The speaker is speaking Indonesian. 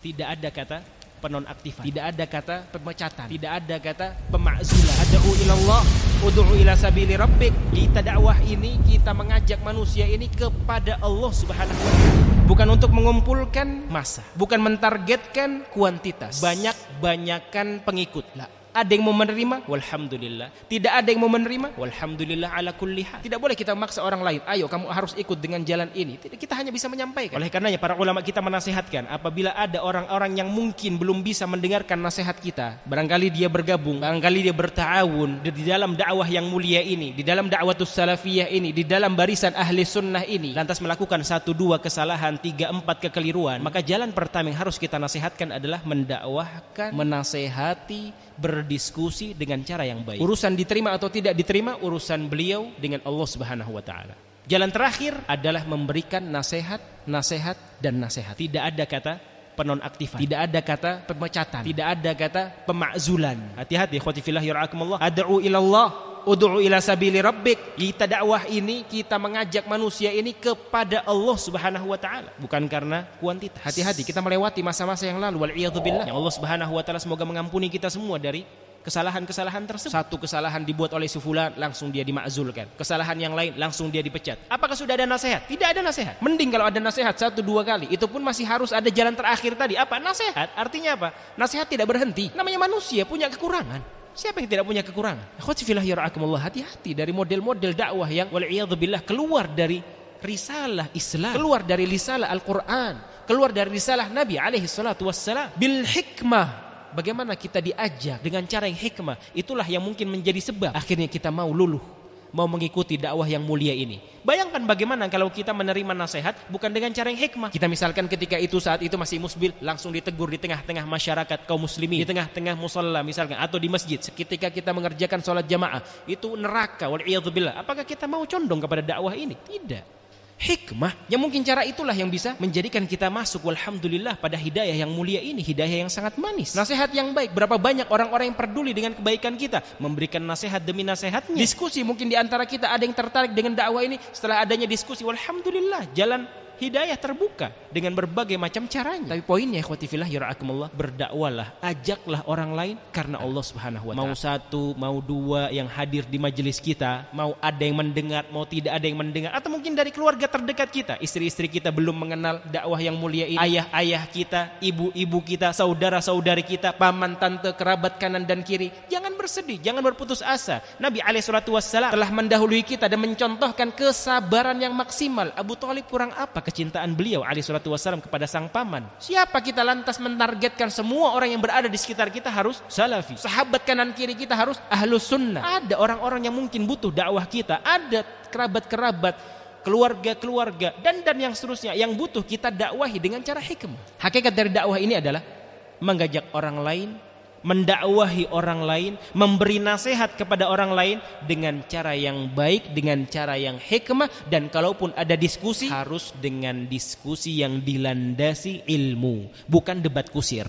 Tidak ada kata penonaktifan, tidak ada kata pemecatan, tidak ada kata pemakzulan. Ad'u ilallah, ud'u ila sabili rabbik. Kita dakwah ini, kita mengajak manusia ini kepada Allah Subhanahu wa taala. Bukan untuk mengumpulkan massa, bukan mentargetkan kuantitas, banyak-banyakan pengikut. Lah, ada yang mau menerima, walhamdulillah. Tidak ada yang mau menerima, walhamdulillah ala kulli hal. Tidak boleh kita maksa orang lain, ayo kamu harus ikut dengan jalan ini. Kita hanya bisa menyampaikan. Oleh karenanya para ulama kita menasihatkan, apabila ada orang-orang yang mungkin belum bisa mendengarkan nasihat kita, barangkali dia bergabung, barangkali dia berta'awun di dalam dakwah yang mulia ini, di dalam dakwatus salafiyah ini, di dalam barisan ahli sunnah ini, lantas melakukan 1-2 kesalahan, 3-4 kekeliruan, maka jalan pertama yang harus kita nasihatkan adalah mendakwahkan, menasehati, berdiskusi dengan cara yang baik. Urusan diterima atau tidak diterima, urusan beliau dengan Allah Subhanahu wa taala. Jalan terakhir adalah memberikan nasihat, dan nasihat. Tidak ada kata penonaktifan, tidak ada kata pemecatan, tidak ada kata pemakzulan. Hati-hati ikhwati fillah yarhakumullah. Ad'u ilallah, ud'u ila sabili rabbik. Kita dakwah ini, kita mengajak manusia ini kepada Allah Subhanahu wa taala, bukan karena kuantitas. Hati-hati, kita melewati masa-masa yang lalu, wal iyadzu billah. Ya Allah Subhanahu wa taala semoga mengampuni kita semua dari kesalahan-kesalahan tersebut. Satu kesalahan dibuat oleh si fulan, langsung dia dimakzulkan. Kesalahan yang lain langsung dia dipecat. Apakah sudah ada nasihat? Tidak ada nasihat. Mending kalau ada nasihat 1-2 kali, itu pun masih harus ada jalan terakhir tadi. Apa? Nasihat. Artinya apa? Nasihat tidak berhenti. Namanya manusia punya kekurangan. Siapa yang tidak punya kekurangan? Akhwati fillah yarhakumullah, hati-hati dari model-model dakwah yang wal iyadzu billah keluar dari risalah Islam, keluar dari risalah Al-Qur'an, keluar dari risalah Nabi alaihi salatu wassalam. Bil hikmah, bagaimana kita diajak dengan cara yang hikmah, itulah yang mungkin menjadi sebab akhirnya kita mau luluh, mau mengikuti dakwah yang mulia ini. Bayangkan bagaimana kalau kita menerima nasihat bukan dengan cara yang hikmah. Kita misalkan ketika itu, saat itu masih musbil, langsung ditegur di tengah-tengah masyarakat kaum muslimin, di tengah-tengah musalla misalkan, atau di masjid ketika kita mengerjakan sholat jamaah, itu neraka wal iyadzu billah. Apakah kita mau condong kepada dakwah ini? Tidak. Hikmah, yang mungkin cara itulah yang bisa menjadikan kita masuk walhamdulillah pada hidayah yang mulia ini, hidayah yang sangat manis. Nasihat yang baik, berapa banyak orang-orang yang peduli dengan kebaikan kita, memberikan nasihat demi nasihatnya. Diskusi, mungkin di antara kita ada yang tertarik dengan dakwah ini, setelah adanya diskusi, walhamdulillah jalan hidayah terbuka dengan berbagai macam caranya. Tapi poinnya ikhwati fillah yarhakumullah, berdakwalah, ajaklah orang lain karena Allah Subhanahu wa taala. Mau 1, mau 2 yang hadir di majelis kita, mau ada yang mendengar, mau tidak ada yang mendengar, atau mungkin dari keluarga terdekat kita, istri-istri kita belum mengenal dakwah yang mulia ini, ayah-ayah kita, ibu-ibu kita, saudara-saudari kita, paman, tante, kerabat kanan dan kiri, jangan bersedih, jangan berputus asa. Nabi alaihi salatu wassalam telah mendahului kita dan mencontohkan kesabaran yang maksimal. Abu Thalib kurang apa kecintaan beliau alaihi salatu wassalam kepada sang paman? Siapa kita lantas mentargetkan semua orang yang berada di sekitar kita harus salafi? Sahabat kanan kiri kita harus ahlus sunnah. Ada orang-orang yang mungkin butuh dakwah kita, ada kerabat-kerabat, keluarga-keluarga, dan yang seterusnya yang butuh kita dakwahi dengan cara hikmah. Hakikat dari dakwah ini adalah mengajak orang lain, mendakwahi orang lain, memberi nasihat kepada orang lain dengan cara yang baik, dengan cara yang hikmah, dan kalaupun ada diskusi harus dengan diskusi yang dilandasi ilmu, bukan debat kusir.